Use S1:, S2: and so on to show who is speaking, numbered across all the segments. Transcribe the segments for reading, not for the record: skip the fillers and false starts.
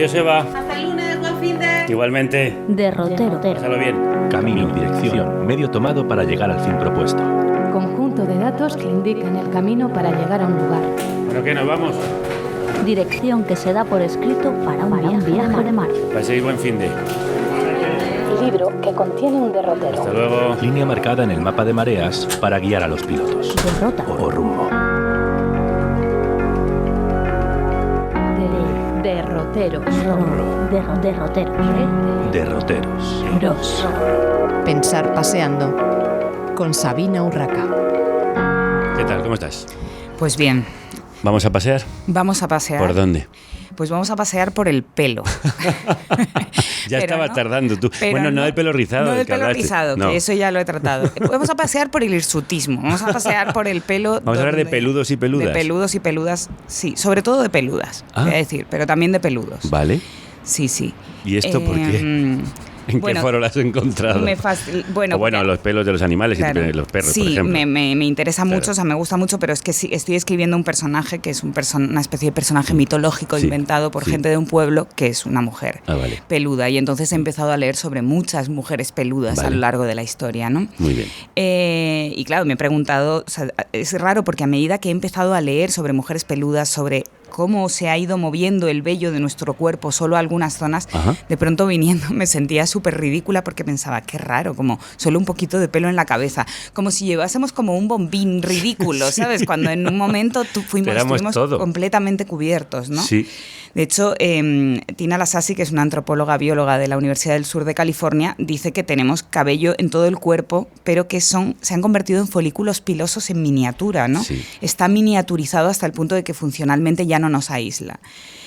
S1: Adiós, Eva.
S2: Hasta el lunes, buen fin de...
S1: Igualmente.
S3: Derrotero.
S1: Pásalo bien.
S4: Camino, dirección, medio tomado para llegar al fin propuesto.
S5: Conjunto de datos que indican el camino para llegar a un lugar.
S1: Bueno, ¿qué? ¿Nos vamos?
S3: Dirección que se da por escrito para un viaje de mar.
S1: Paséis buen fin de.
S5: Libro que contiene un derrotero.
S1: Hasta luego.
S4: Línea marcada en el mapa de mareas para guiar a los pilotos.
S3: Derrota.
S4: O rumbo.
S5: Derroteros.
S3: Derroteros.
S4: Derroteros.
S3: Bros.
S6: Pensar paseando con Sabina Urraca.
S1: ¿Qué tal? ¿Cómo estás?
S2: Pues bien,
S1: ¿Vamos a pasear?
S2: vamos a pasear.
S1: ¿Por dónde?
S2: Pues vamos a pasear por el pelo.
S1: Ya
S2: Pero
S1: estabas
S2: no,
S1: tardando tú.
S2: pero
S1: Bueno, no del pelo rizado.
S2: No
S1: del
S2: del
S1: que
S2: pelo
S1: hablaste.
S2: rizado,
S1: No.
S2: que eso ya lo he tratado. Vamos a pasear por el hirsutismo. Vamos a pasear por el pelo.
S1: Vamos a hablar de peludos y peludas.
S2: De peludos y peludas, sí. Sobre todo de peludas,
S1: Ah.
S2: voy a decir, pero también de peludos.
S1: Vale.
S2: Sí, sí.
S1: ¿Y esto por qué? ¿En
S2: bueno,
S1: qué foro lo has encontrado?
S2: Bueno,
S1: O bueno,
S2: porque-
S1: los pelos de los animales y
S2: Claro.
S1: los perros,
S2: sí,
S1: por ejemplo.
S2: me interesa mucho,
S1: Claro.
S2: o sea, me gusta mucho, pero es que sí, estoy escribiendo un personaje que es una especie de personaje mitológico
S1: Sí,
S2: inventado por
S1: sí.
S2: gente de un pueblo que es una mujer
S1: Ah, vale.
S2: peluda. Y entonces he empezado a leer sobre muchas mujeres peludas a
S1: Vale.
S2: lo largo de la historia, ¿no?
S1: Muy bien.
S2: Y claro, me he preguntado, o sea, es raro porque a medida que he empezado a leer sobre mujeres peludas, sobre cómo se ha ido moviendo el vello de nuestro cuerpo, solo algunas zonas,
S1: Ajá.
S2: de pronto viniendo me sentía súper ridícula porque pensaba, qué raro, como solo un poquito de pelo en la cabeza, como si llevásemos como un bombín ridículo, ¿sabes? Cuando en un momento
S1: Éramos
S2: estuvimos
S1: todo.
S2: completamente cubiertos, ¿no?
S1: Sí.
S2: De hecho, Tina Lasasi, que es una antropóloga bióloga de la Universidad del Sur de California, dice que tenemos cabello en todo el cuerpo, pero que se han convertido en folículos pilosos en miniatura, ¿no?
S1: Sí.
S2: Está miniaturizado hasta el punto de que funcionalmente ya no nos aísla.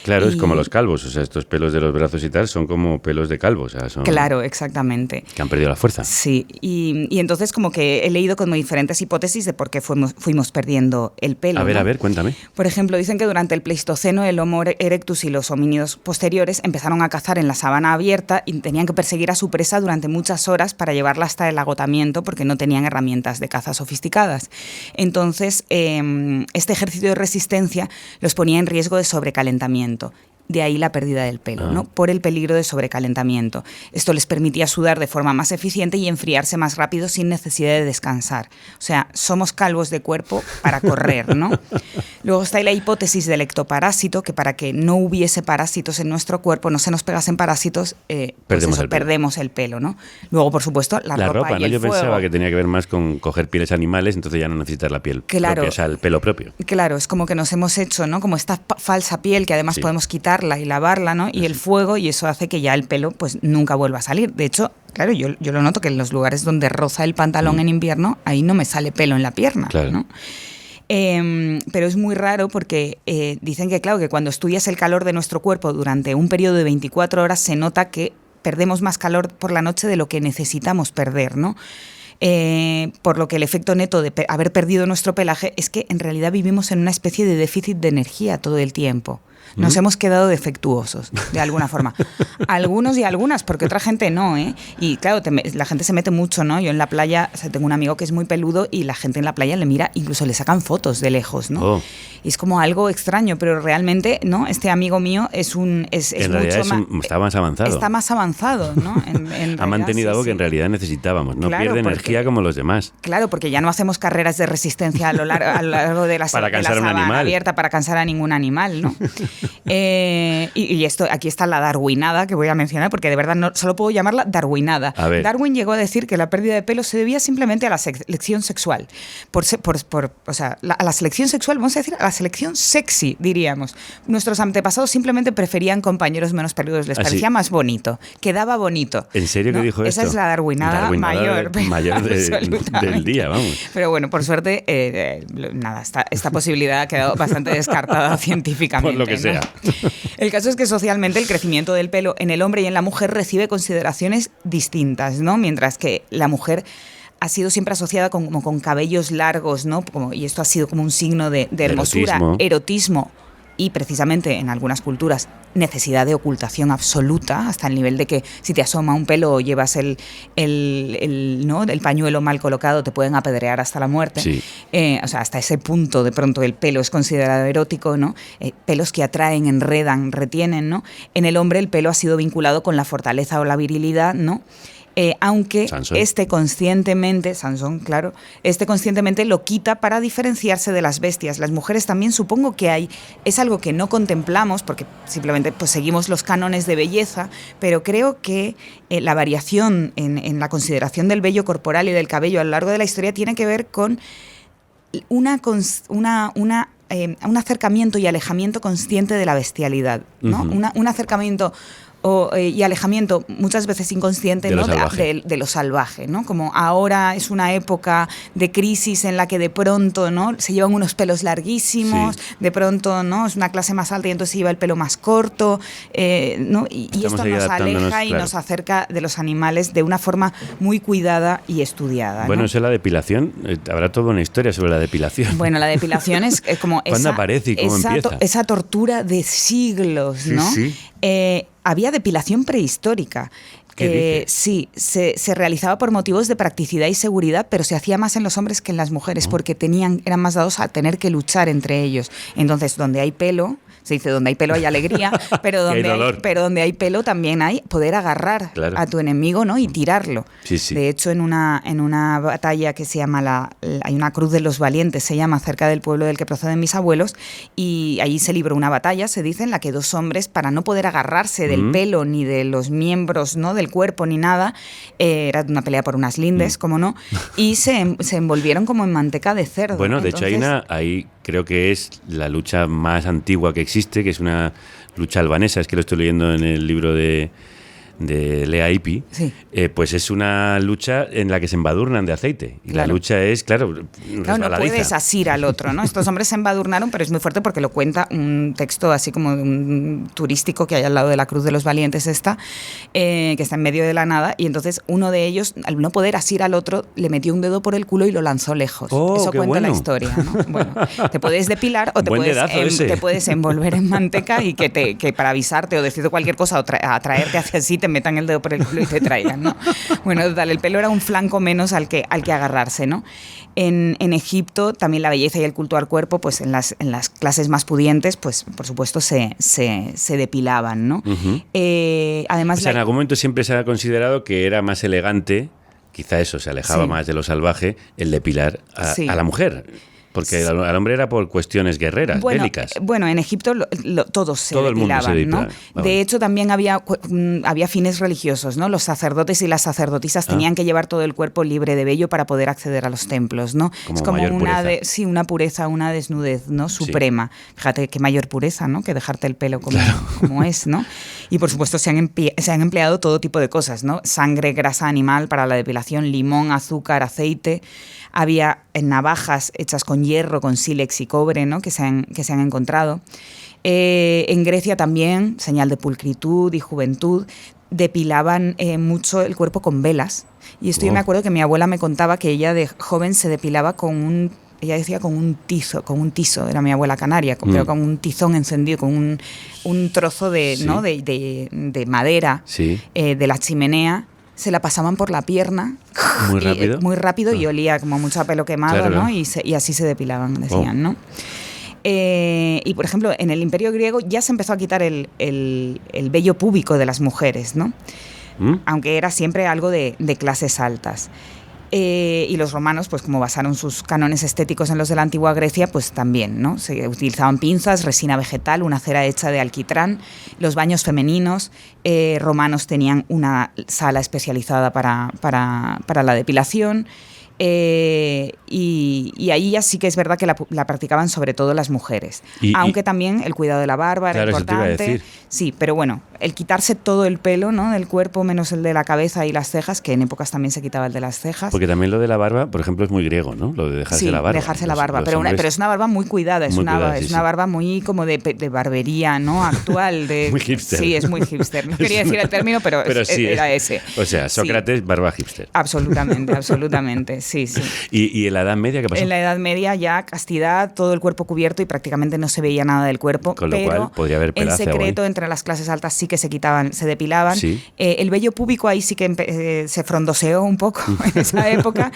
S1: Claro, es
S2: Y-
S1: como los calvos. O sea, estos pelos de los brazos y tal son como pelos de calvos. O sea, son
S2: Claro, exactamente.
S1: que han perdido la fuerza.
S2: Sí, y entonces como que he leído como diferentes hipótesis de por qué fuimos perdiendo el pelo.
S1: A
S2: ¿no?
S1: ver, cuéntame.
S2: Por ejemplo, dicen que durante el Pleistoceno el Homo erectus y los homínidos posteriores empezaron a cazar en la sabana abierta y tenían que perseguir a su presa durante muchas horas para llevarla hasta el agotamiento porque no tenían herramientas de caza sofisticadas. Entonces, este ejercicio de resistencia los ponía en riesgo de sobrecalentamiento. De ahí la pérdida del pelo, ¿no? Por el peligro de sobrecalentamiento. Esto les permitía sudar de forma más eficiente y enfriarse más rápido sin necesidad de descansar. O sea, somos calvos de cuerpo para correr, ¿no? Luego está ahí la hipótesis del ectoparásito, que para que no hubiese parásitos en nuestro cuerpo, no se nos pegasen parásitos,
S1: Perdemos el pelo.
S2: perdemos el pelo, ¿no? Luego, por supuesto, la ropa y
S1: ¿no?
S2: el
S1: Yo
S2: fuego.
S1: pensaba que tenía que ver más con coger pieles animales, entonces ya no necesitas la piel
S2: Claro.
S1: propia, o sea, el pelo propio.
S2: Claro, es como que nos hemos hecho, ¿no? Como esta falsa piel que además
S1: Sí.
S2: podemos quitarla y lavarla, ¿no? Y el fuego, y eso hace que ya el pelo pues nunca vuelva a salir. De hecho, claro, yo lo noto que en los lugares donde roza el pantalón en invierno, ahí no me sale pelo en la pierna,
S1: Claro.
S2: ¿no? Pero es muy raro porque dicen que, claro, que cuando estudias el calor de nuestro cuerpo durante un periodo de 24 horas se nota que perdemos más calor por la noche de lo que necesitamos perder, ¿no? Por lo que el efecto neto de haber perdido nuestro pelaje es que en realidad vivimos en una especie de déficit de energía todo el tiempo. Nos hemos quedado defectuosos, de alguna forma. Algunos y algunas, porque otra gente no, ¿eh? Y claro, la gente se mete mucho, ¿no? Yo en la playa, o sea, tengo un amigo que es muy peludo y la gente en la playa le mira, incluso le sacan fotos de lejos, ¿no?
S1: Oh.
S2: Y es como algo extraño, pero realmente, ¿no? Este amigo mío es
S1: En realidad
S2: mucho
S1: está más avanzado.
S2: Está más avanzado, ¿no? En
S1: Ha
S2: realidad,
S1: mantenido
S2: sí,
S1: algo que
S2: sí.
S1: en realidad necesitábamos. No
S2: Claro,
S1: pierde
S2: porque-
S1: energía como los demás.
S2: Claro, porque ya no hacemos carreras de resistencia a lo largo de la,
S1: Para
S2: de la
S1: cansar a un
S2: sabana
S1: animal.
S2: abierta para cansar a ningún animal, ¿no? Y esto, aquí está la darwinada que voy a mencionar, porque de verdad no, solo puedo llamarla darwinada.
S1: A ver.
S2: Darwin llegó a decir que la pérdida de pelo se debía simplemente a la selección sexual. O sea, a la selección sexual, vamos a decir, a la selección sexy, diríamos. Nuestros antepasados simplemente preferían compañeros menos peludos, les
S1: ¿Ah, sí?
S2: parecía más bonito, quedaba bonito.
S1: ¿En serio que
S2: ¿no?
S1: dijo
S2: Esa
S1: esto?
S2: es la darwinada mayor.
S1: mayor
S2: Absolutamente.
S1: del día, vamos.
S2: Pero bueno, por suerte, nada, esta posibilidad ha quedado bastante descartada científicamente.
S1: Por lo que
S2: ¿no?
S1: sea.
S2: El caso es que socialmente el crecimiento del pelo en el hombre y en la mujer recibe consideraciones distintas, ¿no? Mientras que la mujer ha sido siempre asociada con cabellos largos, ¿no? Y esto ha sido como un signo de hermosura,
S1: Erotismo.
S2: erotismo y precisamente en algunas culturas necesidad de ocultación absoluta, hasta el nivel de que si te asoma un pelo o llevas el pañuelo mal colocado te pueden apedrear hasta la muerte.
S1: Sí.
S2: O sea, hasta ese punto de pronto el pelo es considerado erótico, ¿no? Pelos que atraen, enredan, retienen, ¿no? En el hombre el pelo ha sido vinculado con la fortaleza o la virilidad, ¿no? Aunque
S1: Sansón.
S2: Sansón, claro, conscientemente lo quita para diferenciarse de las bestias. Las mujeres también supongo que es algo que no contemplamos porque simplemente pues seguimos los cánones de belleza, pero creo que la variación en la consideración del vello corporal y del cabello a lo largo de la historia tiene que ver con un acercamiento y alejamiento consciente de la bestialidad, ¿no?
S1: Uh-huh.
S2: Un acercamiento y alejamiento muchas veces inconsciente
S1: de
S2: ¿no?
S1: lo salvaje.
S2: de lo salvaje, ¿no? Como ahora es una época de crisis en la que de pronto, ¿no? Se llevan unos pelos larguísimos, de pronto, ¿no? Es una clase más alta y entonces se lleva el pelo más corto, ¿no? Y esto nos aleja y nos acerca de los animales de una forma muy cuidada y estudiada.
S1: Bueno,
S2: ¿no?
S1: eso es la depilación. Habrá toda una historia sobre la depilación.
S2: Bueno, la depilación es como
S1: ¿Cuándo aparece y cómo empieza?
S2: Esa tortura de siglos, ¿no?
S1: Sí.
S2: Había depilación prehistórica. Sí, se realizaba por motivos de practicidad y seguridad, pero se hacía más en los hombres que en las mujeres, porque eran más dados a tener que luchar entre ellos. Entonces, donde hay pelo, se dice donde hay pelo hay alegría, pero donde hay pelo también hay poder agarrar a tu enemigo, ¿no? Y tirarlo.
S1: Sí, sí.
S2: De hecho, en una batalla que se llama hay una Cruz de los Valientes, se llama, cerca del pueblo del que proceden mis abuelos, y allí se libró una batalla, se dice, en la que dos hombres, para no poder agarrarse del pelo ni de los miembros, ¿no? Del cuerpo ni nada, era una pelea por unas lindes, como no, y se envolvieron como en manteca de cerdo.
S1: Bueno, de hecho ahí creo que es la lucha más antigua que existe, que es una lucha albanesa, es que lo estoy leyendo en el libro de Lea Ipi,
S2: sí.
S1: Pues es una lucha en la que se embadurnan de aceite. Y la lucha es, claro,
S2: no puedes asir al otro, ¿no? Estos hombres se embadurnaron, pero es muy fuerte porque lo cuenta un texto así como un turístico que hay al lado de la Cruz de los Valientes que está en medio de la nada, y entonces uno de ellos, al no poder asir al otro, le metió un dedo por el culo y lo lanzó lejos. Eso cuenta la historia, ¿no? Bueno, te puedes depilar o te puedes envolver en manteca y que para avisarte o decirte cualquier cosa o atraerte hacia sí te metan el dedo por el culo y te traigan, ¿no? Bueno, total, el pelo era un flanco menos al que agarrarse, ¿no? En Egipto también la belleza y el culto al cuerpo, pues en las clases más pudientes, pues por supuesto se depilaban, ¿no?
S1: Uh-huh.
S2: Además,
S1: en algún momento siempre se ha considerado que era más elegante, quizá eso, se alejaba más de lo salvaje, el depilar a la mujer. Porque al hombre era por cuestiones guerreras, bélicas.
S2: Bueno, en Egipto todos se depilaban, ¿no? De hecho, también había fines religiosos, ¿no? Los sacerdotes y las sacerdotisas tenían que llevar todo el cuerpo libre de vello para poder acceder a los templos, ¿no?
S1: Como
S2: es como
S1: una
S2: pureza, una desnudez, ¿no? Suprema. Sí. Fíjate qué mayor pureza, ¿no? Que dejarte el pelo como es, ¿no? Y por supuesto se han empleado todo tipo de cosas, ¿no? Sangre, grasa animal para la depilación, limón, azúcar, aceite. Había navajas hechas con hierro, con sílex y cobre, ¿no? que se han encontrado. En Grecia también, señal de pulcritud y juventud, depilaban mucho el cuerpo con velas. Y esto yo me acuerdo que mi abuela me contaba que ella de joven se depilaba con ella decía con un tizo, era mi abuela canaria, pero con un tizón encendido, con un trozo de madera de la chimenea. Se la pasaban por la pierna muy rápido y olía como mucho a pelo quemado, ¿no? Y así se depilaban, decían, ¿no? Y por ejemplo, en el Imperio griego ya se empezó a quitar el vello púbico de las mujeres, ¿no? Aunque era siempre algo de clases altas. Y los romanos, pues como basaron sus cánones estéticos en los de la antigua Grecia, pues también, ¿no? Se utilizaban pinzas, resina vegetal, una cera hecha de alquitrán, los baños femeninos. Romanos tenían una sala especializada para la depilación. Y ahí ya sí que es verdad que la practicaban sobre todo las mujeres, aunque también el cuidado de la barba era importante. Sí, pero bueno, el quitarse todo el pelo, ¿no? del cuerpo menos el de la cabeza y las cejas, que en épocas también se quitaba el de las cejas.
S1: Porque también lo de la barba, por ejemplo, es muy griego, ¿no? Lo de dejarse la barba.
S2: Dejarse la barba, pero es una barba muy cuidada, es una barba muy como de barbería, ¿no? Actual,
S1: muy hipster.
S2: Sí, es muy hipster. No quería decir el término, pero
S1: sí,
S2: era ese.
S1: O sea, Sócrates, barba hipster.
S2: Absolutamente. Sí, sí.
S1: ¿Y en la Edad Media qué pasó?
S2: En la Edad Media ya castidad, todo el cuerpo cubierto y prácticamente no se veía nada del cuerpo.
S1: Con lo cual podría haber
S2: en
S1: pelaje
S2: secreto,
S1: hoy.
S2: entre las clases altas sí que se quitaban, se depilaban.
S1: Sí.
S2: El vello púbico ahí sí que se frondoseó un poco en esa época,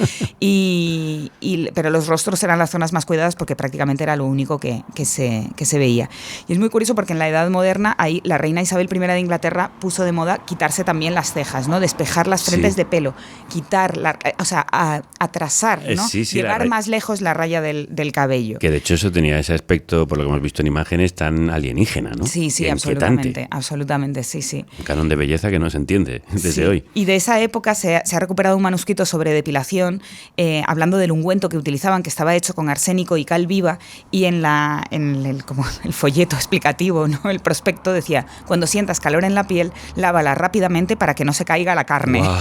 S2: pero los rostros eran las zonas más cuidadas porque prácticamente era lo único que se veía. Y es muy curioso porque en la Edad Moderna ahí la reina Isabel I de Inglaterra puso de moda quitarse también las cejas, ¿no? Despejar las frentes de pelo, atrasar, ¿no? Llevar más lejos la raya del cabello.
S1: Que de hecho eso tenía ese aspecto, por lo que hemos visto en imágenes, tan alienígena, ¿no?
S2: Sí, absolutamente, sí.
S1: Un canon de belleza que no se entiende desde hoy.
S2: Y de esa época se ha recuperado un manuscrito sobre depilación, hablando del ungüento que utilizaban, que estaba hecho con arsénico y cal viva, y como el folleto explicativo, ¿no? El prospecto decía: cuando sientas calor en la piel, lávala rápidamente para que no se caiga la carne.
S1: Wow,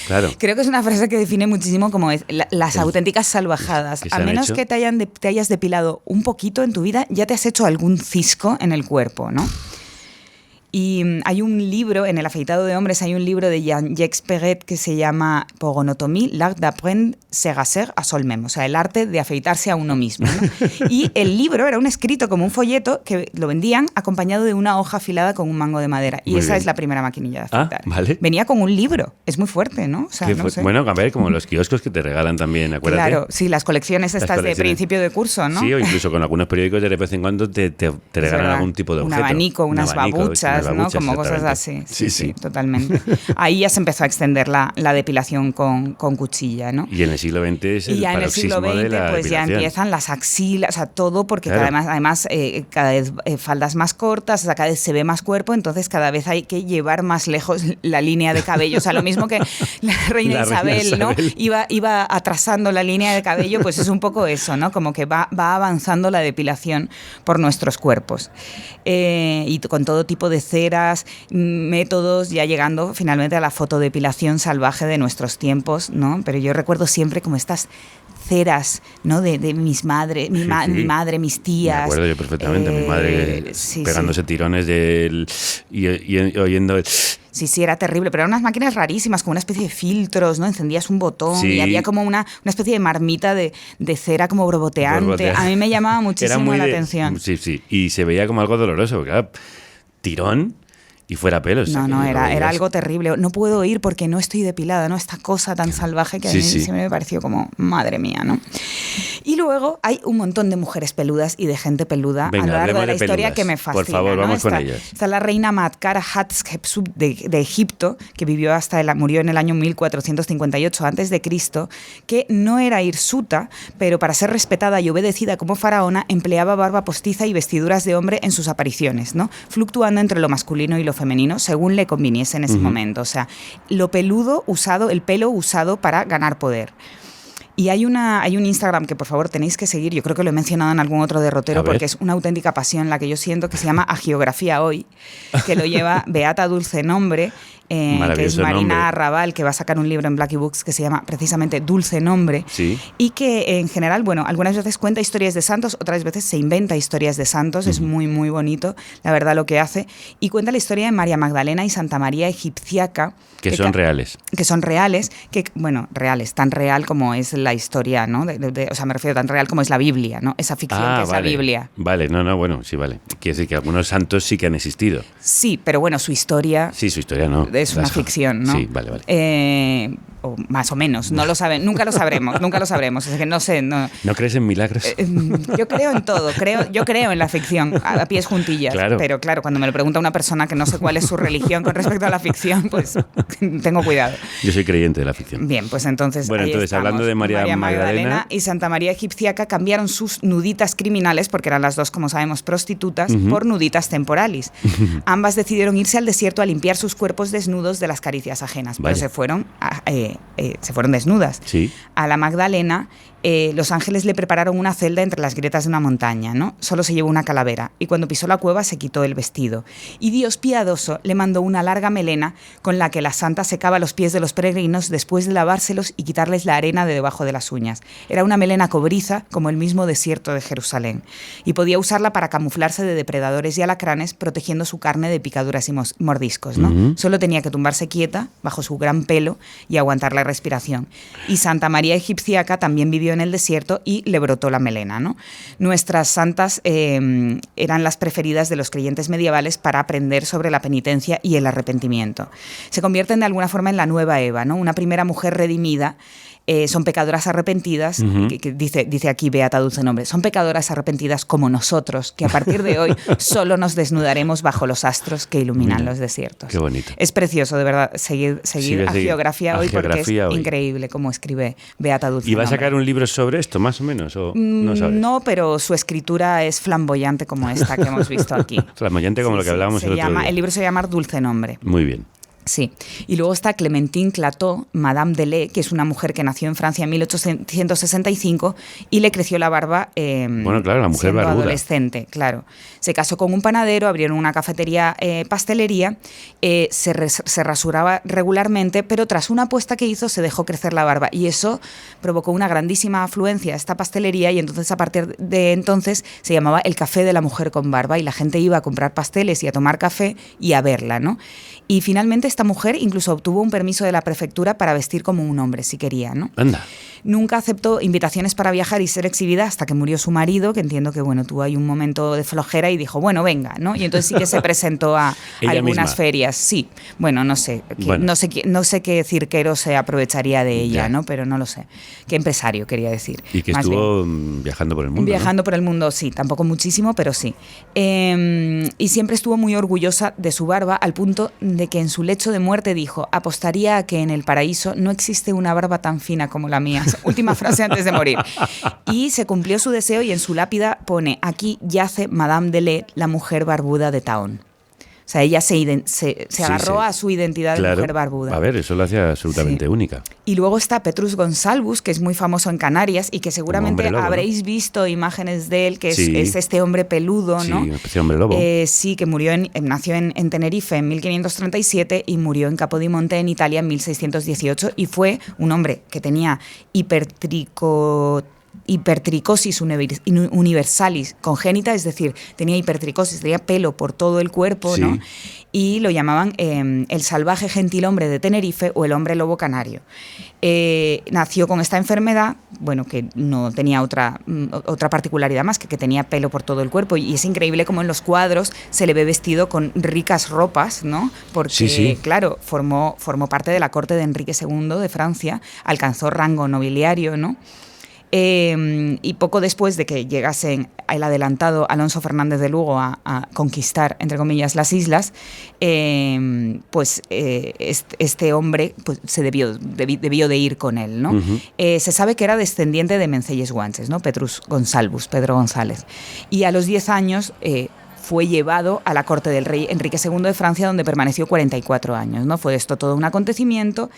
S1: claro.
S2: Creo que es una frase que define muchísimo como las auténticas salvajadas. A menos que te hayas depilado un poquito en tu vida, ya te has hecho algún cisco en el cuerpo, ¿no? Y hay un libro, en el afeitado de hombres, hay un libro de Jean-Jacques Perret que se llama Pour anatomie, l'art d'apprendre à se à soi-même, o sea, el arte de afeitarse a uno mismo, ¿no? Y el libro era un escrito como un folleto que lo vendían acompañado de una hoja afilada con un mango de madera. Y esa es la primera maquinilla de afeitar.
S1: Vale.
S2: Venía con un libro, es muy fuerte, ¿no? O sea, no sé.
S1: Bueno, a ver, como los kioscos que te regalan también, acuérdate.
S2: Claro, sí, las colecciones de principio de curso, ¿no?
S1: Sí, o incluso con algunos periódicos de vez en cuando te regalan algún tipo de objeto.
S2: Un abanico, unas babuchas, ¿no? Como cosas así. Sí, totalmente. Ahí ya se empezó a extender la depilación con cuchilla, ¿no?
S1: Y en el siglo XX es el paroxismo de la
S2: pues ya empiezan las axilas, o sea, todo, porque además cada vez faldas más cortas, o sea, cada vez se ve más cuerpo, entonces cada vez hay que llevar más lejos la línea de cabello. O sea, lo mismo que la reina Isabel, ¿no? Iba atrasando la línea de cabello, pues es un poco eso, ¿no? Como que va avanzando la depilación por nuestros cuerpos. Y con todo tipo de ceras, métodos, ya llegando finalmente a la fotodepilación salvaje de nuestros tiempos, ¿no? Pero yo recuerdo siempre como estas ceras, ¿no? de mi madre, mis tías.
S1: Me acuerdo yo perfectamente, mi madre pegándose tirones y oyendo el...
S2: Sí, era terrible, pero eran unas máquinas rarísimas, como una especie de filtros, ¿no? Encendías un botón y había como una especie de marmita de cera como borboteante. A mí me llamaba muchísimo la atención.
S1: Sí, y se veía como algo doloroso, porque claro, tirón y fuera pelos.
S2: No, era algo terrible. No puedo ir porque no estoy depilada, ¿no? Esta cosa tan salvaje que a mí siempre me pareció como, madre mía, ¿no? Y luego hay un montón de mujeres peludas y de gente peluda a lo largo de la historia que me fascina.
S1: Por favor, vamos con ellas.
S2: Está la reina Matkara Hatshepsut de Egipto, que murió en el año 1458 a.C., que no era hirsuta, pero para ser respetada y obedecida como faraona, empleaba barba postiza y vestiduras de hombre en sus apariciones, ¿no? Fluctuando entre lo masculino y lo femenino según le conviniese en ese momento. O sea, el pelo usado para ganar poder. Y hay un Instagram que por favor tenéis que seguir, yo creo que lo he mencionado en algún otro derrotero porque es una auténtica pasión la que yo siento, que se llama Agiografía Hoy, que lo lleva Beata Dulce Nombre, que es Marina Arrabal, que va a sacar un libro en Blackie Books que se llama precisamente Dulce Nombre, y que en general, bueno, algunas veces cuenta historias de santos, otras veces se inventa historias de santos, es muy, muy bonito, la verdad, lo que hace, y cuenta la historia de María Magdalena y Santa María Egipciaca.
S1: Que son reales.
S2: Que son reales, reales, tan real como es la historia, ¿no? O sea, me refiero tan real como es la Biblia, ¿no? Esa ficción que es la Biblia.
S1: Vale, sí, vale. Quiere decir que algunos santos sí que han existido.
S2: Sí, pero bueno, su historia...
S1: Sí, su historia no.
S2: Es una ficción, ¿no?
S1: Sí, vale.
S2: O más o menos, no lo saben, nunca lo sabremos. Es que no sé. ¿No
S1: crees en milagros?
S2: Yo creo en todo, yo creo en la ficción, a pies juntillas.
S1: Claro.
S2: Pero claro, cuando me lo pregunta una persona que no sé cuál es su religión con respecto a la ficción, pues tengo cuidado.
S1: Yo soy creyente de la ficción.
S2: Bien, pues entonces.
S1: Bueno, entonces hablando de María Magdalena
S2: y Santa María Egipciaca cambiaron sus nuditas criminales, porque eran las dos, como sabemos, prostitutas, por nuditas temporalis. Ambas decidieron irse al desierto a limpiar sus cuerpos desnudos de las caricias ajenas, pero se fueron desnudas.
S1: Sí.
S2: A la Magdalena Los ángeles le prepararon una celda entre las grietas de una montaña, ¿no? Solo se llevó una calavera y cuando pisó la cueva se quitó el vestido. Y Dios piadoso le mandó una larga melena con la que la santa secaba los pies de los peregrinos después de lavárselos y quitarles la arena de debajo de las uñas. Era una melena cobriza como el mismo desierto de Jerusalén y podía usarla para camuflarse de depredadores y alacranes protegiendo su carne de picaduras y mordiscos, ¿no? Solo tenía que tumbarse quieta bajo su gran pelo y aguantar la respiración. Y Santa María Egipciaca también vivió en el desierto y le brotó la melena, ¿no? Nuestras santas eran las preferidas de los creyentes medievales para aprender sobre la penitencia y el arrepentimiento. Se convierten de alguna forma en la nueva Eva, ¿no? Una primera mujer redimida. Son pecadoras arrepentidas, que dice aquí Beata Dulce Nombre, son pecadoras arrepentidas como nosotros, que a partir de hoy solo nos desnudaremos bajo los astros que iluminan los desiertos.
S1: Qué bonito.
S2: Es precioso, de verdad, seguir a Geografía hoy porque es increíble cómo escribe Beata Dulce Nombre.
S1: ¿Y va a sacar un libro sobre esto, más o menos? ¿O no sabes?
S2: No, pero su escritura es flamboyante como esta que hemos visto aquí.
S1: Flamboyante como lo que hablábamos el otro día.
S2: El libro se llama Dulce Nombre.
S1: Muy bien.
S2: Sí, y luego está Clémentine Clataux, Madame de Lay, que es una mujer que nació en Francia en 1865 y le creció la barba
S1: bueno, claro, la mujer
S2: siendo
S1: barbuda.
S2: Adolescente, claro. Se casó con un panadero, abrieron una cafetería, pastelería, se rasuraba regularmente, pero tras una apuesta que hizo se dejó crecer la barba y eso provocó una grandísima afluencia a esta pastelería y entonces a partir de entonces se llamaba el café de la mujer con barba y la gente iba a comprar pasteles y a tomar café y a verla, ¿no? Y finalmente esta mujer incluso obtuvo un permiso de la prefectura para vestir como un hombre, si quería, ¿no?
S1: Anda.
S2: Nunca aceptó invitaciones para viajar y ser exhibida hasta que murió su marido, que entiendo que, bueno, tuvo ahí un momento de flojera y dijo, bueno, venga, ¿no? Y entonces sí que se presentó a algunas ferias. Sí, bueno, no sé. No sé qué cirquero se aprovecharía de ella, ¿no? Pero no lo sé. Qué empresario, quería decir.
S1: Y que estuvo viajando por el mundo,
S2: Viajando por el mundo, sí. Tampoco muchísimo, pero sí. Y siempre estuvo muy orgullosa de su barba, al punto de que en su lecho de muerte dijo, apostaría a que en el paraíso no existe una barba tan fina como la mía. Última frase antes de morir. Y se cumplió su deseo y en su lápida pone, aquí yace Madame de Lay, la mujer barbuda de Taon. O sea, ella se agarró a su identidad de mujer barbuda.
S1: A ver, eso lo hacía absolutamente única.
S2: Y luego está Petrus Gonsalvus, que es muy famoso en Canarias y que seguramente lobo, habréis visto imágenes de él, que es este hombre peludo, ¿no?
S1: Sí, una especie de hombre lobo.
S2: Sí, que nació en Tenerife en 1537 y murió en Capodimonte, en Italia, en 1618 y fue un hombre que tenía hipertricosis universalis congénita, es decir, tenía hipertricosis, tenía pelo por todo el cuerpo, ¿no? Y lo llamaban el salvaje gentilhombre de Tenerife o el hombre lobo canario. Nació con esta enfermedad, bueno, que no tenía otra particularidad más que tenía pelo por todo el cuerpo y es increíble cómo en los cuadros se le ve vestido con ricas ropas, ¿no? Porque, claro, formó parte de la corte de Enrique II de Francia, alcanzó rango nobiliario, ¿no? Y poco después de que llegase el adelantado Alonso Fernández de Lugo a conquistar, entre comillas, las islas, este hombre pues, debió de ir con él, ¿no? Se sabe que era descendiente de Mencelles Guanches, ¿no? Petrus Gonsalvus, Pedro González. Y a los 10 años... fue llevado a la corte del rey Enrique II de Francia, donde permaneció 44 años, ¿no? Fue esto todo un acontecimiento.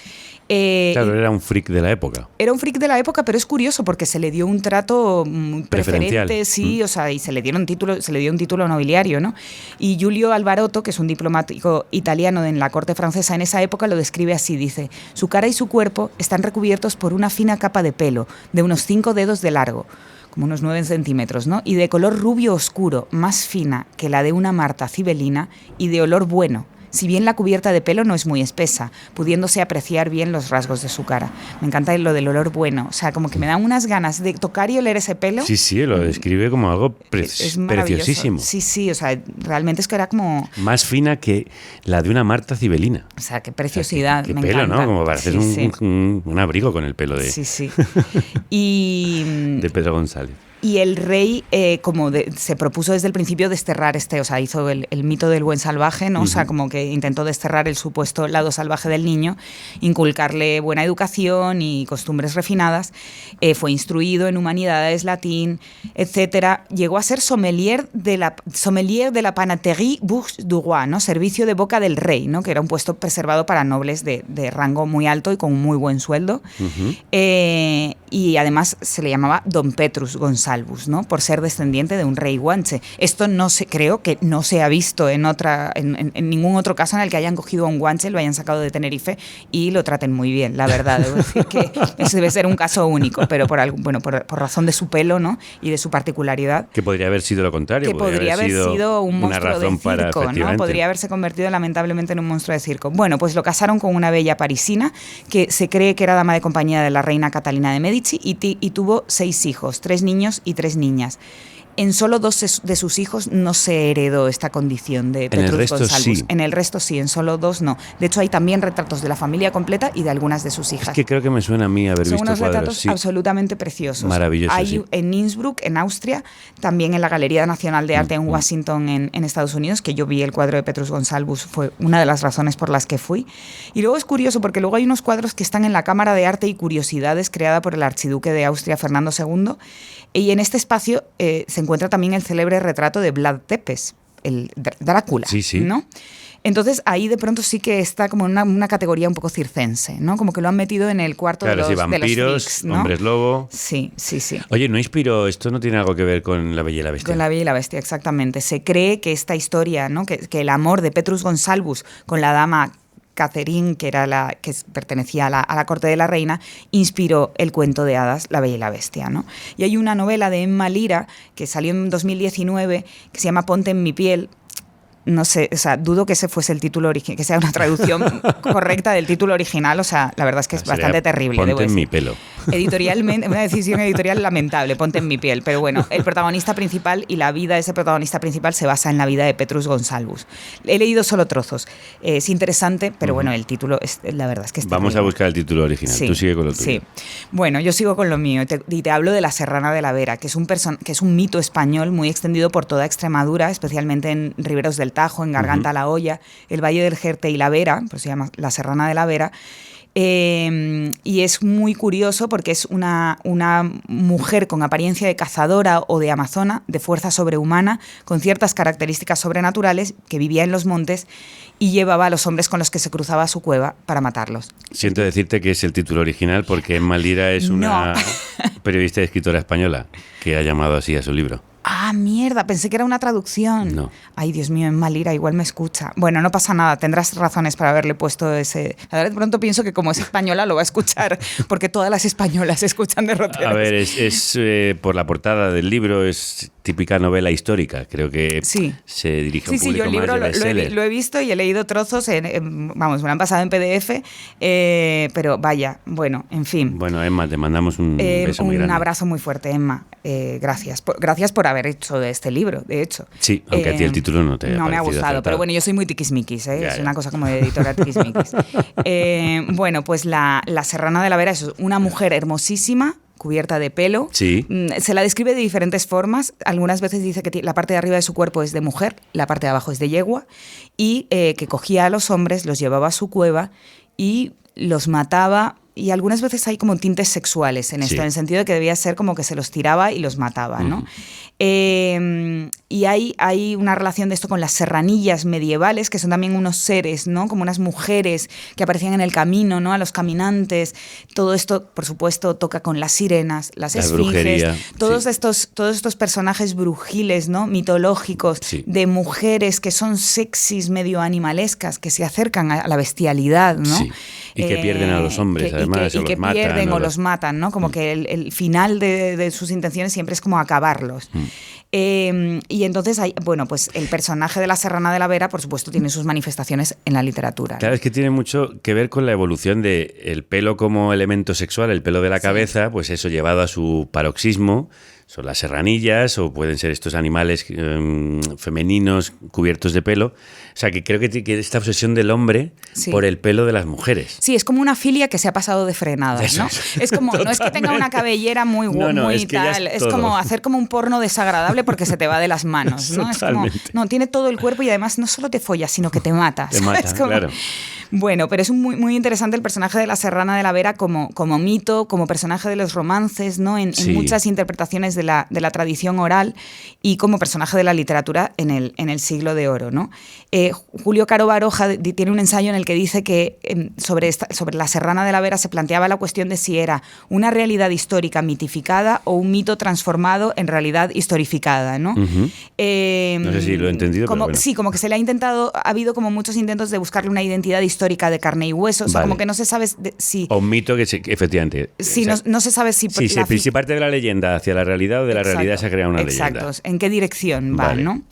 S1: Claro, era un freak de la época.
S2: Era un freak de la época, pero es curioso porque se le dio un trato preferente, sí, o sea, y se le dio un título nobiliario, ¿no? Y Giulio Alvarotto, que es un diplomático italiano en la corte francesa en esa época, lo describe así, dice, su cara y su cuerpo están recubiertos por una fina capa de pelo, de unos 5 dedos de largo, como unos 9 centímetros, ¿no? Y de color rubio oscuro, más fina que la de una Marta cibelina y de olor bueno, si bien la cubierta de pelo no es muy espesa, pudiéndose apreciar bien los rasgos de su cara. Me encanta lo del olor bueno, o sea, como que me dan unas ganas de tocar y oler ese pelo.
S1: Sí, lo describe como algo preciosísimo.
S2: Sí, o sea, realmente es que era como...
S1: Más fina que la de una Marta cibelina.
S2: O sea, qué preciosidad,
S1: qué
S2: me
S1: pelo,
S2: encanta.
S1: ¿no? Como para hacer un abrigo con el pelo de...
S2: Sí. Y...
S1: de Pedro González.
S2: Y el rey, se propuso desde el principio desterrar hizo el mito del buen salvaje, ¿no? O sea, como que intentó desterrar el supuesto lado salvaje del niño, inculcarle buena educación y costumbres refinadas. Fue instruido en humanidades, latín, etcétera. Llegó a ser sommelier de la panaterie Bourse du Roi, ¿no? Servicio de boca del rey, ¿no? Que era un puesto preservado para nobles de rango muy alto y con muy buen sueldo. Y además se le llamaba Don Petrus Gonsalvus, ¿no? Por ser descendiente de un rey guanche. Esto creo que no se ha visto en ningún otro caso en el que hayan cogido a un guanche, lo hayan sacado de Tenerife y lo traten muy bien, la verdad. Debo decir que ese debe ser un caso único, pero por razón de su pelo, ¿no? Y de su particularidad.
S1: Que podría haber sido lo contrario.
S2: Que podría haber sido un monstruo de circo, ¿no? Podría haberse convertido lamentablemente en un monstruo de circo. Bueno, pues lo casaron con una bella parisina que se cree que era dama de compañía de la reina Catalina de Medici y tuvo 6 hijos, 3 niños y 3 niñas. En solo 2 de sus hijos no se heredó esta condición de Petrus Gonsalvus.
S1: Sí.
S2: En el resto sí, en solo 2 no. De hecho, hay también retratos de la familia completa y de algunas de sus hijas.
S1: Es que creo que me suena a mí haber visto cuadros.
S2: Son unos retratos absolutamente preciosos.
S1: Maravillosos.
S2: Hay en Innsbruck, en Austria, también en la Galería Nacional de Arte en Washington, en Estados Unidos, que yo vi el cuadro de Petrus Gonsalvus, fue una de las razones por las que fui. Y luego es curioso porque luego hay unos cuadros que están en la Cámara de Arte y Curiosidades creada por el archiduque de Austria, Fernando II. Y en este espacio se encuentra también el célebre retrato de Vlad Tepes, el Drácula,
S1: sí.
S2: ¿no? Entonces ahí de pronto sí que está como una categoría un poco circense, ¿no? Como que lo han metido en el cuarto de los
S1: vampiros,
S2: freaks, ¿no?
S1: hombres lobo.
S2: Sí.
S1: Oye, ¿no inspiró? Esto no tiene algo que ver con La Bella y la Bestia.
S2: Con La Bella y la Bestia, exactamente. Se cree que esta historia, ¿no? Que el amor de Petrus Gonsalvus con la dama Catherine, que pertenecía a la corte de la reina, inspiró el cuento de hadas La Bella y la Bestia, ¿no? Y hay una novela de Emma Lira que salió en 2019 que se llama Ponte en mi piel. No sé, o sea, dudo que ese fuese el título original, que sea una traducción correcta del título original. O sea, la verdad es que es bastante terrible.
S1: Ponte en mi pelo.
S2: Editorialmente, una decisión editorial lamentable, Ponte en mi piel. Pero bueno, el protagonista principal y la vida de ese protagonista principal se basa en la vida de Petrus Gonsalvus. He leído solo trozos. Es interesante, pero bueno, el título, la verdad es que es terrible.
S1: Vamos a buscar el título original.
S2: Sí,
S1: tú sigue con lo tuyo.
S2: Sí. Bueno, yo sigo con lo mío y te hablo de La Serrana de la Vera, que es un mito español muy extendido por toda Extremadura, especialmente en Riberos del Tajo, en Garganta la Olla, el Valle del Jerte y la Vera, pues se llama La Serrana de la Vera. Y es muy curioso porque es una mujer con apariencia de cazadora o de amazona, de fuerza sobrehumana, con ciertas características sobrenaturales, que vivía en los montes y llevaba a los hombres con los que se cruzaba a su cueva para matarlos.
S1: Siento decirte que es el título original porque Emma Lira es una periodista y escritora española que ha llamado así a su libro.
S2: Ah, mierda, pensé que era una traducción.
S1: No.
S2: Ay, Dios mío, Emma Lira igual me escucha. Bueno, no pasa nada, tendrás razones para haberle puesto ese... Ahora de pronto pienso que como es española lo va a escuchar, porque todas las españolas escuchan Derroteros.
S1: A ver, es por la portada del libro, es típica novela histórica. Creo que se dirige a un público
S2: yo el libro
S1: más de bestseller.
S2: lo he visto y he leído trozos, vamos, me lo han pasado en PDF, pero vaya, bueno, en fin.
S1: Bueno, Emma, te mandamos un beso muy grande.
S2: Un abrazo muy fuerte, Emma. Gracias por haber hecho de este libro, de hecho.
S1: Sí, aunque a ti el título no te haya
S2: No me ha gustado,
S1: acertado.
S2: pero bueno, yo soy muy tiquismiquis, es una cosa como de editora tiquismiquis. Bueno, pues la Serrana de la Vera es una mujer hermosísima, cubierta de pelo.
S1: Sí.
S2: Se la describe de diferentes formas. Algunas veces dice que la parte de arriba de su cuerpo es de mujer, la parte de abajo es de yegua, y que cogía a los hombres, los llevaba a su cueva y los mataba. Y algunas veces hay como tintes sexuales en esto, en el sentido de que debía ser como que se los tiraba y los mataba, ¿no? Y hay una relación de esto con las serranillas medievales, que son también unos seres, ¿no? Como unas mujeres que aparecían en el camino, ¿no? A los caminantes. Todo esto, por supuesto, toca con las sirenas, las esfinges, todos estos personajes brujiles, ¿no? Mitológicos, de mujeres que son sexys, medio animalescas, que se acercan a la bestialidad, ¿no?
S1: Sí. Y que pierden a los hombres, además,
S2: y que pierden o los matan, ¿no? Como que el final de sus intenciones siempre es como acabarlos. Y entonces, pues el personaje de la Serrana de la Vera, por supuesto, tiene sus manifestaciones en la literatura.
S1: Claro, es que tiene mucho que ver con la evolución del pelo como elemento sexual, el pelo de la cabeza, pues eso llevado a su paroxismo, son las serranillas o pueden ser estos animales femeninos cubiertos de pelo. O sea, que creo que esta obsesión del hombre por el pelo de las mujeres.
S2: Sí, es como una filia que se ha pasado de frenadas, ¿no? Es como, no es que tenga una cabellera muy muy tal, es como hacer como un porno desagradable porque se te va de las manos, ¿no? Es como, no, tiene todo el cuerpo y además no solo te follas, sino que te mata.
S1: Te mata, como, claro.
S2: Bueno, pero es muy, muy interesante el personaje de la Serrana de la Vera como mito, como personaje de los romances, ¿no? En muchas interpretaciones de la tradición oral y como personaje de la literatura en el siglo de oro, ¿no? Julio Caro Baroja tiene un ensayo en el que dice que sobre la Serrana de la Vera se planteaba la cuestión de si era una realidad histórica mitificada o un mito transformado en realidad historificada, ¿no?
S1: No sé si lo he entendido, pero bueno.
S2: Sí, como que se le ha habido como muchos intentos de buscarle una identidad histórica de carne y hueso, o sea, como que no se sabe si...
S1: O un mito que efectivamente...
S2: Sí, no se sabe si...
S1: Si parte de la leyenda hacia la realidad o de la realidad se ha creado una leyenda.
S2: Exacto, en qué dirección va, ¿no?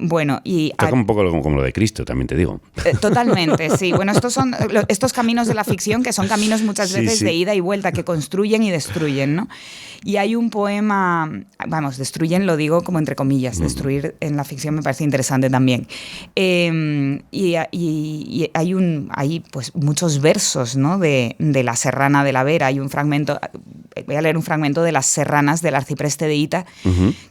S2: Bueno, y...
S1: Esto es un poco como lo de Cristo, también te digo.
S2: Totalmente, sí. Bueno, estos son estos caminos de la ficción que son caminos muchas veces de ida y vuelta, que construyen y destruyen, ¿no? Y hay un poema, vamos, destruyen lo digo como entre comillas, destruir en la ficción me parece interesante también. Y hay pues muchos versos, ¿no? de la Serrana de la Vera. Hay un fragmento, voy a leer un fragmento de las Serranas del arcipreste de Hita,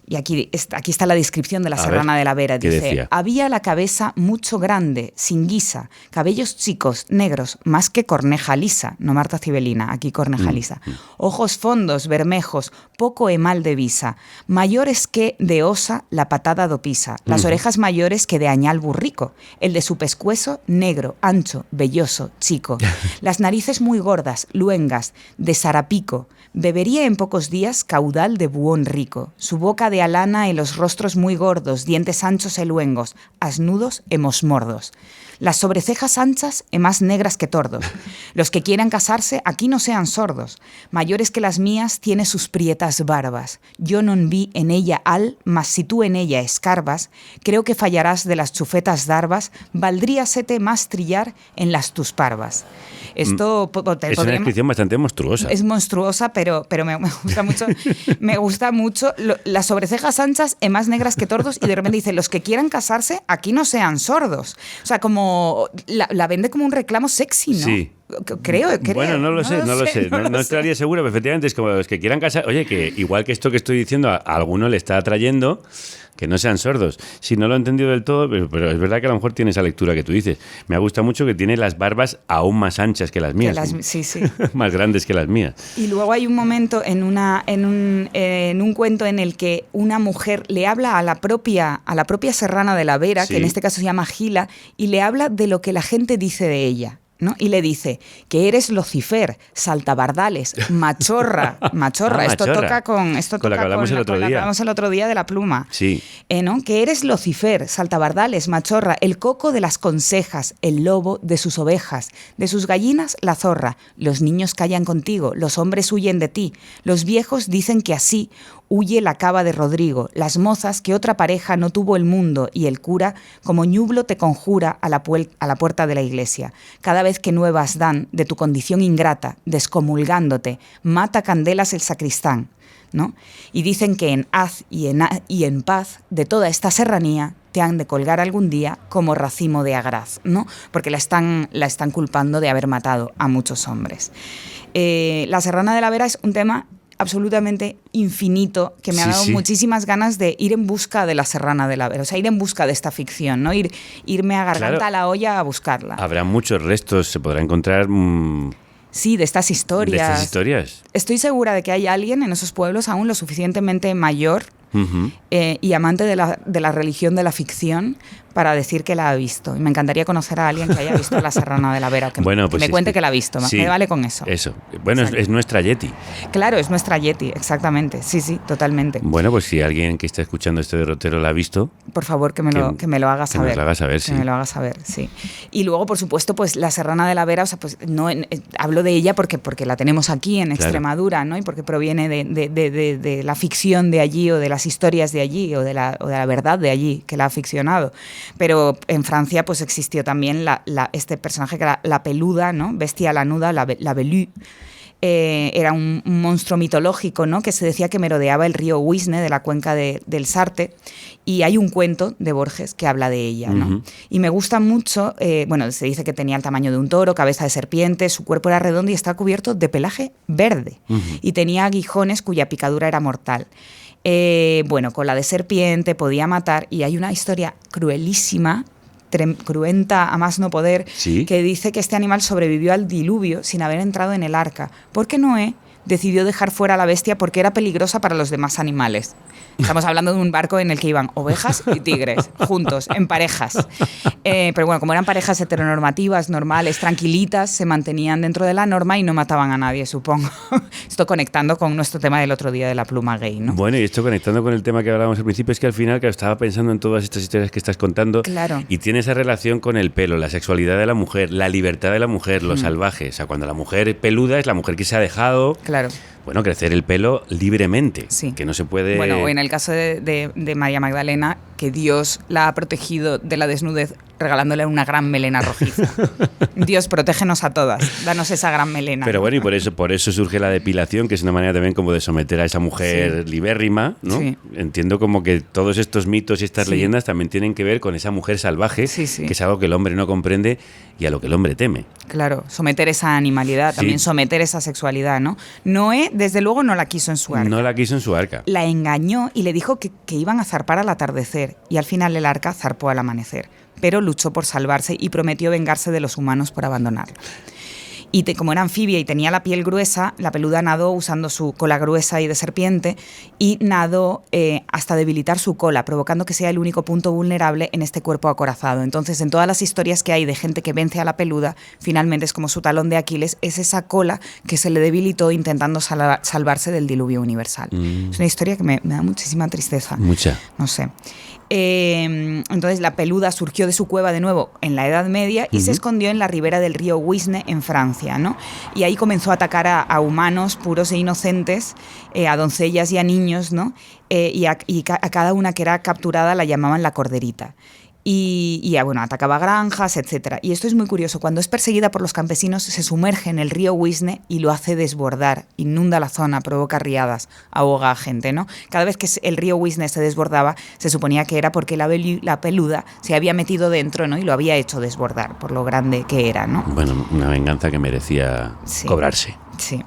S2: y aquí está la descripción de la Serrana de la Vera. Dice: había la cabeza mucho grande, sin guisa, cabellos chicos, negros, más que corneja lisa, no Marta Cibelina, aquí corneja lisa, ojos fondos, bermejos, poco emal de visa, mayores que de osa la patada do pisa, las orejas mayores que de añal burrico, el de su pescuezo negro, ancho, velloso, chico, las narices muy gordas, luengas, de sarapico, bebería en pocos días caudal de buón rico, su boca de alana y los rostros muy gordos, dientes anchos e luengos, asnudos e mosmordos. Las sobrecejas anchas e más negras que tordos. Los que quieran casarse aquí no sean sordos. Mayores que las mías tiene sus prietas barbas. Yo non vi en ella al, mas si tú en ella escarbas, creo que fallarás de las chufetas darbas, valdríasete más trillar en las tus parvas. Esto
S1: es una descripción bastante monstruosa.
S2: Es monstruosa, pero me gusta mucho. Me gusta mucho las sobrecejas anchas e más negras que tordos, y de repente dice, los que quieran casarse aquí no sean sordos. O sea, como la vende como un reclamo sexy, ¿no?
S1: Sí.
S2: Creo.
S1: Bueno, no lo sé. No estaría seguro, pero efectivamente es como los que quieran casar. Oye, que igual que esto que estoy diciendo a alguno le está atrayendo, que no sean sordos. Si no lo he entendido del todo, pero es verdad que a lo mejor tiene esa lectura que tú dices. Me gusta mucho que tiene las barbas aún más anchas que las mías.
S2: Sí.
S1: Más grandes que las mías.
S2: Y luego hay un momento en un cuento en el que una mujer le habla a la propia Serrana de la Vera, que en este caso se llama Gila, y le habla de lo que la gente dice de ella, ¿no? Y le dice que eres Lucifer, saltabardales, machorra. Esto toca con la que hablamos el otro día de la pluma.
S1: Sí.
S2: ¿No? Que eres Lucifer, saltabardales, machorra, el coco de las consejas, el lobo de sus ovejas, de sus gallinas la zorra. Los niños callan contigo, los hombres huyen de ti, los viejos dicen que así huye la cava de Rodrigo, las mozas que otra pareja no tuvo el mundo, y el cura como ñublo te conjura a la puerta de la iglesia. Cada vez que nuevas dan de tu condición ingrata, descomulgándote, mata candelas el sacristán, ¿no? Y dicen que en haz y en paz de toda esta serranía te han de colgar algún día como racimo de agraz, ¿no? Porque la están culpando de haber matado a muchos hombres. La Serrana de la Vera es un tema absolutamente infinito, que me ha dado muchísimas ganas de ir en busca de la Serrana de la Vera, o sea, ir en busca de esta ficción, ¿no? Irme a garganta a la olla a buscarla.
S1: Habrá muchos restos, se podrá encontrar...
S2: Sí, de estas historias.
S1: De estas historias.
S2: Estoy segura de que hay alguien en esos pueblos aún lo suficientemente mayor y amante de la religión de la ficción para decir que la ha visto. Y me encantaría conocer a alguien que haya visto la Serrana de la Vera, que me cuente que la ha visto. Sí, me vale con eso.
S1: Eso. Bueno, es nuestra Yeti.
S2: Claro, es nuestra Yeti, exactamente. Sí, totalmente.
S1: Bueno, pues si alguien que está escuchando este derrotero la ha visto...
S2: Por favor, que me lo haga saber.
S1: Que me lo haga saber, sí.
S2: Que me lo haga saber, sí. Y luego, por supuesto, pues la Serrana de la Vera, o sea, pues no hablo de ella porque la tenemos aquí en Extremadura, ¿no? Y porque proviene de la ficción de allí, o de las historias de allí, o de la verdad de allí, que la ha ficcionado. Pero en Francia pues existió también este personaje que era la peluda, ¿no? Bestia lanuda, la Velue, era un monstruo mitológico, ¿no? Que se decía que merodeaba el río Wisne de la cuenca del Sarte, y hay un cuento de Borges que habla de ella, ¿no?
S1: Uh-huh.
S2: Y me gusta mucho, bueno, se dice que tenía el tamaño de un toro, cabeza de serpiente, su cuerpo era redondo y estaba cubierto de pelaje verde,
S1: Uh-huh.
S2: y tenía aguijones cuya picadura era mortal. Bueno, cola de serpiente, podía matar, y hay una historia cruelísima, cruenta a más no poder,
S1: ¿Sí?
S2: que dice que este animal sobrevivió al diluvio sin haber entrado en el arca, porque Noé decidió dejar fuera a la bestia porque era peligrosa para los demás animales. Estamos hablando de un barco en el que iban ovejas y tigres, juntos, en parejas. Pero bueno, como eran parejas heteronormativas, normales, tranquilitas, se mantenían dentro de la norma y no mataban a nadie, supongo. Esto conectando con nuestro tema del otro día de la pluma gay, ¿no?
S1: Bueno, y esto conectando con el tema que hablábamos al principio, es que al final que estaba pensando en todas estas historias que estás contando,
S2: Claro.
S1: y tiene esa relación con el pelo, la sexualidad de la mujer, la libertad de la mujer, lo salvaje. O sea, cuando la mujer peluda es la mujer que se ha dejado...
S2: Claro.
S1: Bueno, crecer el pelo libremente,
S2: Sí.
S1: que no se puede...
S2: Bueno, o en el caso de María Magdalena, que Dios la ha protegido de la desnudez regalándole una gran melena rojiza. Dios, protégenos a todas, danos esa gran melena.
S1: Pero bueno, y por eso surge la depilación, que es una manera también como de someter a esa mujer libérrima, ¿no?
S2: Sí.
S1: Entiendo como que todos estos mitos y estas
S2: Sí.
S1: leyendas también tienen que ver con esa mujer salvaje,
S2: Sí, sí.
S1: que es algo que el hombre no comprende y a lo que el hombre teme.
S2: Claro, someter esa animalidad,
S1: Sí.
S2: también someter esa sexualidad, ¿no? Noé, desde luego, no la quiso en su arca.
S1: No la quiso en su arca.
S2: La engañó y le dijo que iban a zarpar al atardecer, y al final el arca zarpó al amanecer, pero luchó por salvarse y prometió vengarse de los humanos por abandonarlo. Y como era anfibia y tenía la piel gruesa, la peluda nadó usando su cola gruesa y de serpiente, y nadó hasta debilitar su cola, provocando que sea el único punto vulnerable en este cuerpo acorazado. Entonces, en todas las historias que hay de gente que vence a la peluda, finalmente es como su talón de Aquiles, es esa cola que se le debilitó intentando salvarse del diluvio universal. Es una historia que me da muchísima tristeza.
S1: Mucha.
S2: No sé. Entonces la peluda surgió de su cueva de nuevo en la Edad Media y se escondió en la ribera del río Wisne en Francia, ¿no? Y ahí comenzó a atacar a humanos puros e inocentes, a doncellas y a niños, ¿no? Y a cada una que era capturada la llamaban la corderita. Y bueno, atacaba granjas, etc. Y esto es muy curioso. Cuando es perseguida por los campesinos, se sumerge en el río Wisne y lo hace desbordar. Inunda la zona, provoca riadas, ahoga a gente, ¿no? Cada vez que el río Wisne se desbordaba, se suponía que era porque la peluda se había metido dentro, ¿no? Y lo había hecho desbordar por lo grande que era, ¿no?
S1: Bueno, una venganza que merecía cobrarse.
S2: Sí.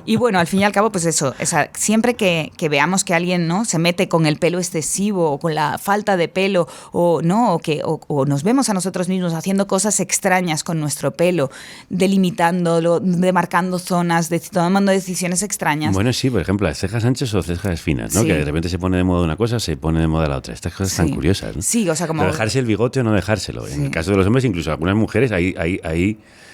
S2: Y bueno, al fin y al cabo, pues eso, siempre que veamos que alguien, ¿no?, se mete con el pelo excesivo o con la falta de pelo, o no, o nos vemos a nosotros mismos haciendo cosas extrañas con nuestro pelo, delimitándolo, demarcando zonas, tomando decisiones extrañas.
S1: Bueno, sí, por ejemplo, las cejas anchas o cejas finas, ¿no?
S2: Sí.
S1: Que de repente se pone de moda una cosa, se pone de moda la otra. Estas cosas tan curiosas, ¿no?
S2: Sí, o sea, como...
S1: Pero dejarse el bigote o no dejárselo.
S2: Sí.
S1: En el caso de los hombres, incluso algunas mujeres,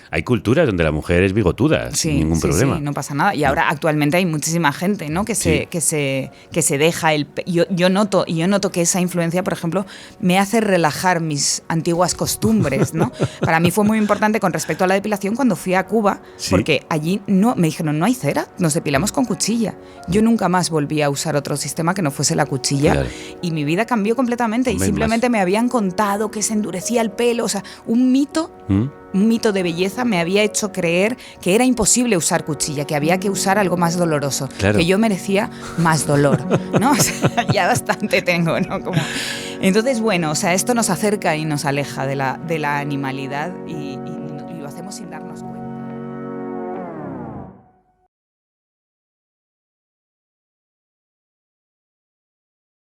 S1: hay culturas donde la mujer es bigotuda, sin ningún problema.
S2: Sí, no pasa nada. Y ahora actualmente hay muchísima gente, ¿no?, que se deja el... Yo noto que esa influencia, por ejemplo, me hace relajar mis antiguas costumbres, ¿no? Para mí fue muy importante con respecto a la depilación cuando fui a Cuba, porque allí me dijeron, no hay cera, nos depilamos con cuchilla. Yo nunca más volví a usar otro sistema que no fuese la cuchilla,
S1: Claro.
S2: Y mi vida cambió completamente.
S1: Hombre,
S2: y simplemente me habían contado que se endurecía el pelo, o sea, un mito de belleza me había hecho creer que era imposible usar cuchilla, que había que usar algo más doloroso,
S1: Claro.
S2: que yo merecía más dolor, ¿no? O sea, ya bastante tengo, ¿no? Entonces, bueno, o sea, esto nos acerca y nos aleja de la animalidad y lo hacemos sin darnos cuenta.